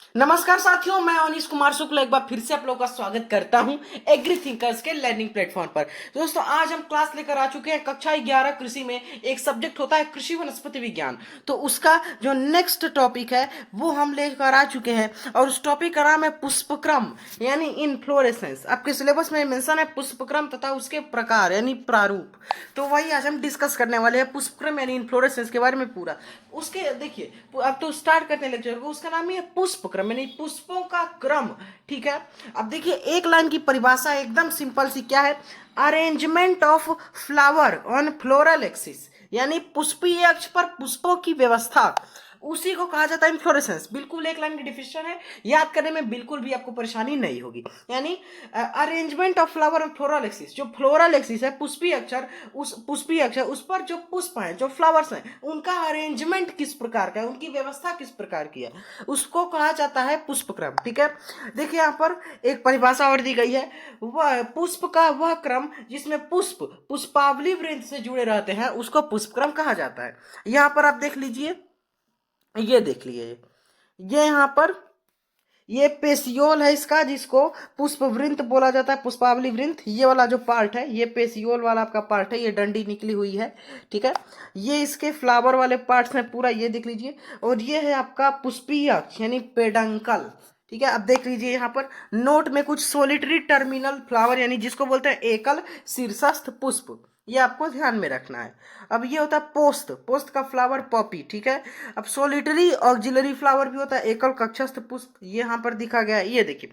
नमस्कार साथियों, मैं अनीश कुमार शुक्ल एक बार फिर से आप लोगों का स्वागत करता हूं एग्री थिंकर्स के लर्निंग प्लेटफॉर्म पर। दोस्तों, आज हम क्लास लेकर आ चुके हैं कक्षा 11 कृषि में। एक सब्जेक्ट होता है कृषि वनस्पति विज्ञान, तो उसका जो नेक्स्ट टॉपिक है वो हम लेकर आ चुके हैं और उस टॉपिक का नाम है पुष्पक्रम यानी इनफ्लोरेसेंस। आपके सिलेबस में मेंशन है पुष्पक्रम तथा उसके प्रकार यानी प्रारूप। तो वही आज हम डिस्कस करने वाले हैं, पुष्पक्रम यानी इन्फ्लोरेसेंस के बारे में पूरा। उसके देखिए, अब तो स्टार्ट करते हैं लेक्चर को। उसका नाम ही है पुष्पक्रम यानी पुष्पों का क्रम। ठीक है, अब देखिए एक लाइन की परिभाषा एकदम सिंपल सी क्या है। Arrangement of flower on floral axis यानी पुष्पीय अक्ष पर पुष्पों की व्यवस्था, उसी को कहा जाता है इन्फ्लोरेसेंस। बिल्कुल एक लाइन की डिफिनेशन है, याद करने में बिल्कुल भी आपको परेशानी नहीं होगी। यानी arrangement of flower on floral axis, जो फ्लोरल एक्सिस है पुष्पीय अक्षर, उस पुष्पीय अक्षर उस पर जो पुष्प हैं, जो फ्लावर्स हैं, उनका अरेंजमेंट किस प्रकार का है, उनकी व्यवस्था किस प्रकार की है, उसको कहा जाता है पुष्पक्रम। ठीक है, देखिए यहाँ पर एक परिभाषा और दी गई है। वह पुष्प का वह क्रम जिसमें पुष्प पुष्पावली वृंत से जुड़े रहते हैं उसको पुष्पक्रम कहा जाता है। यहाँ पर आप देख लीजिए, ये देख लीजिए, ये यहाँ पर ये पेसियोल है इसका, जिसको पुष्प वृंत बोला जाता है, पुष्पावली वृंत। ये वाला जो पार्ट है ये पेसियोल वाला आपका पार्ट है, ये डंडी निकली हुई है। ठीक है, ये इसके फ्लावर वाले पार्ट्स में पूरा, ये देख लीजिए। और ये है आपका पुष्पीय अक्ष यानी पेडंकल। ठीक है, अब देख लीजिए यहाँ पर नोट में कुछ सोलिटरी टर्मिनल फ्लावर यानी जिसको बोलते हैं एकल शीर्षस्थ पुष्प, ये आपको ध्यान में रखना है। अब ये होता है पोस्त, पोस्त का फ्लावर पॉपी। ठीक है, अब सोलिटरी ऑक्सिलरी फ्लावर भी होता है एकल कक्षस्थ पुष्प, ये यहाँ पर दिखा गया है, ये देखिए।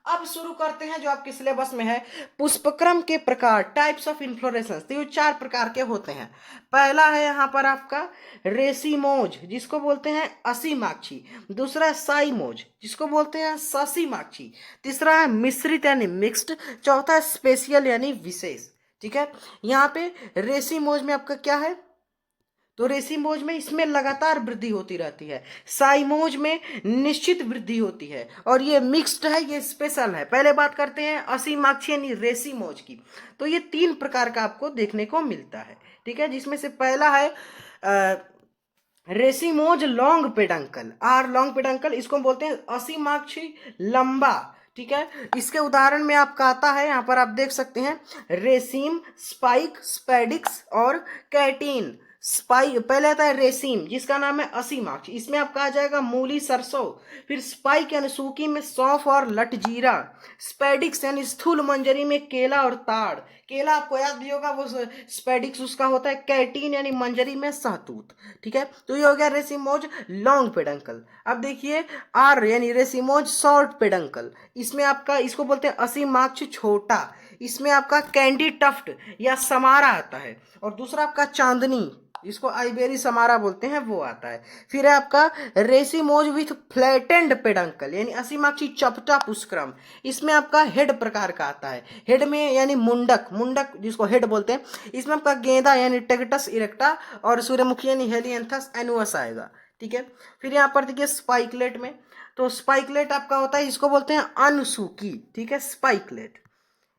अब शुरू करते हैं जो आपके सिलेबस में है, पुष्पक्रम के प्रकार, टाइप्स ऑफ इन्फ्लोरेसेंस। तो ये 4 प्रकार के होते हैं। पहला है यहाँ पर आपका रेसीमोज, जिसको बोलते हैं असीमाक्षी। दूसरा है साइमोज, जिसको बोलते हैं ससीमाक्षी। तीसरा है मिश्रित यानी मिक्स्ड। चौथा है स्पेशियल यानी विशेष। ठीक है, यहाँ पे रेसीमोज में आपका क्या है, तो रेसीमोज में इसमें लगातार वृद्धि होती रहती है। साइमोज में निश्चित वृद्धि होती है। और ये मिक्स्ड है, ये स्पेशल है। पहले बात करते हैं असीमाक्षी यानी रेसीमोज की। तो ये 3 प्रकार का आपको देखने को मिलता है। ठीक है, जिसमें से पहला है racemose long peduncle, or long peduncle, इसको बोलते हैं असीमाक्षी लंबा। ठीक है, इसके उदाहरण में आपका आता है, यहाँ पर आप देख सकते हैं, रेसीम, स्पाइक, स्पेडिक्स और कैटीन। स्पाइक पहले आता है रेसीम, जिसका नाम है असीमाक्ष, इसमें आपका आ जाएगा मूली सरसों। फिर स्पाइक यानी सूखी में सौंफ और लटजीरा। स्पेडिक्स यानी स्थूल मंजरी में केला और ताड़, केला आपको याद भी होगा, वो स्पेडिक्स उसका होता है। कैटीन यानी मंजरी में सहतूत। ठीक है, तो ये हो गया रेसीमोज लॉन्ग पेडंकल। अब देखिए आर यानी रेसीमोज शॉर्ट पेडंकल, इसमें आपका, इसको बोलते हैं असीमाक्ष छोटा। इसमें आपका कैंडी टफ्ट या समारा आता है। और दूसरा आपका चांदनी, इसको आइबेरी समारा बोलते हैं, वो आता है। फिर है आपका रेसीमोज विथ फ्लैटेंड पेडंकल यानी असीमाक्षी चपटा पुष्पक्रम, इसमें आपका हेड प्रकार का आता है। हेड में यानी मुंडक, मुंडक जिसको हेड बोलते हैं, इसमें आपका गेंदा यानी टेगटस इरेक्टा और सूर्यमुखी यानी हेलियंथस एनुअस आएगा। ठीक है, फिर यहाँ पर देखिए स्पाइकलेट में, तो स्पाइकलेट आपका होता है, इसको बोलते हैं अनसूकी। ठीक है, स्पाइकलेट।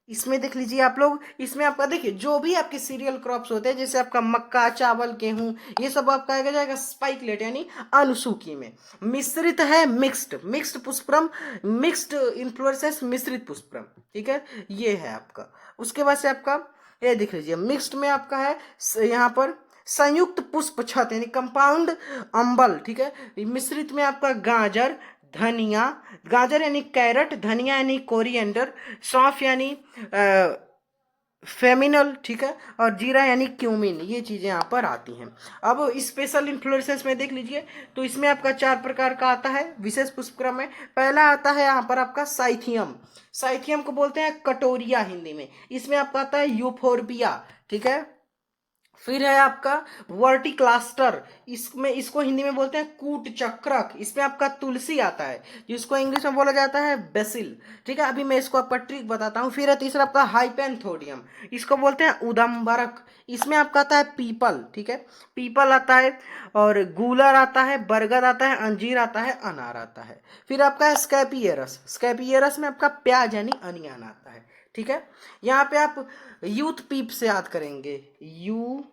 इसमें देख लीजिए आप लोग, इसमें आपका देखिए जो भी आपके सीरियल क्रॉप्स होते हैं, जैसे आपका मक्का, चावल, गेहूं, ये सब आपका आएगा जाएगा स्पाइकलेट यानी अनुसूकी में। मिश्रित है मिक्स्ड, मिक्स्ड पुष्पक्रम, मिक्स्ड इन्फ्लोरेसेंस, मिश्रित पुष्पक्रम। ठीक है, ये है आपका। उसके बाद से आपका ये देख लीजिए, मिक्स्ड में आपका है यहाँ पर संयुक्त पुष्प छत यानी कंपाउंड अम्बल। ठीक है, मिश्रित में आपका गाजर, धनिया, गाजर यानी कैरट, धनिया यानी कोरिएंडर, सौंफ यानी फेमिनल। ठीक है, और जीरा यानी क्यूमिन, ये चीज़ें यहाँ पर आती हैं। अब स्पेशल इन्फ्लोरेसेंस में देख लीजिए, तो इसमें आपका 4 प्रकार का आता है विशेष पुष्पक्रम में। पहला आता है यहाँ पर आपका साइथियम, साइथियम को बोलते हैं कटोरिया हिंदी में। इसमें आपका आता है यूफोर्बिया। ठीक है, फिर है आपका वर्टिक्लास्टर, इसमें, इसको हिंदी में बोलते हैं कूट चक्रक, इसमें आपका तुलसी आता है, जिसको इंग्लिश में बोला जाता है बेसिल। ठीक है, अभी मैं इसको आपका ट्रिक बताता हूँ। फिर है तीसरा आपका हाइपेंथोडियम, इसको बोलते हैं उदम्बरक, इसमें आपका आता है पीपल। ठीक है, पीपल आता है, और गूलर आता है, बरगद आता है, अंजीर आता है, अनार आता है। फिर आपका है स्कैपियरस, स्कैपियरस में आपका प्याज यानी अनियन आता है। ठीक है, यहाँ पे आप यूथ पीप से याद करेंगे, यू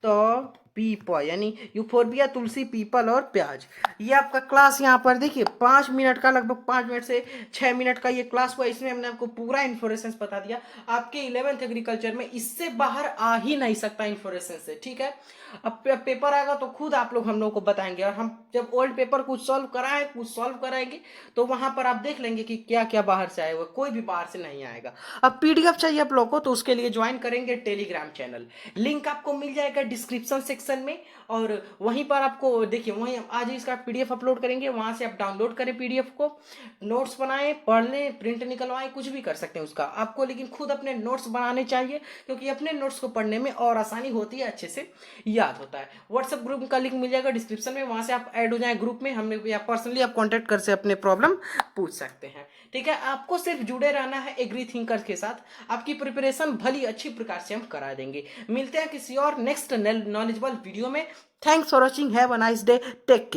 तो पीपा यानी यूफोर्बिया, तुलसी, पीपल और प्याज। ये आपका क्लास यहाँ पर देखिए 5 मिनट का, लगभग 5 मिनट से 6 मिनट का ये क्लास हुआ। इसमें हमने आपको पूरा इन्फॉर्मेशन बता दिया। आपके 11th एग्रीकल्चर में इससे बाहर आ ही नहीं सकता इन्फॉर्मेशन से, ठीक है। अब पेपर आएगा तो खुद आप लोग हम लोग को बताएंगे, और हम जब ओल्ड पेपर कुछ सॉल्व कराएं, कुछ सॉल्व कराएंगे, तो वहां पर आप देख लेंगे कि क्या क्या बाहर से आएगा। कोई भी बाहर से नहीं आएगा। अब पीडीएफ चाहिए आप लोग को, तो उसके लिए ज्वाइन करेंगे टेलीग्राम चैनल। लिंक आपको मिल जाएगा डिस्क्रिप्शन सेक्शन में, और वहीं पर आपको देखिए, वहीं आज ही इसका पीडीएफ अपलोड करेंगे, वहां से आप डाउनलोड करें पीडीएफ को, नोट्स बनाएं, पढ़ लें, प्रिंट निकलवाएं, कुछ भी कर सकते हैं उसका। आपको लेकिन खुद अपने नोट्स बनाने चाहिए, क्योंकि अपने नोट्स को पढ़ने में और आसानी होती है, अच्छे से याद होता है। व्हाट्सएप ग्रुप का लिंक मिल जाएगा डिस्क्रिप्शन में, वहां से आप ऐड हो जाएं ग्रुप में। हमें या पर्सनली आप कॉन्टेक्ट कर से अपने प्रॉब्लम पूछ सकते हैं, ठीक है। आपको सिर्फ जुड़े रहना है एग्री थिंकर्स के साथ। आपकी प्रिपरेशन भली अच्छी प्रकार से हम करा देंगे। मिलते हैं किसी और नेक्स्ट नॉलेजेबल वीडियो में। Thanks for watching, have a nice day, take care.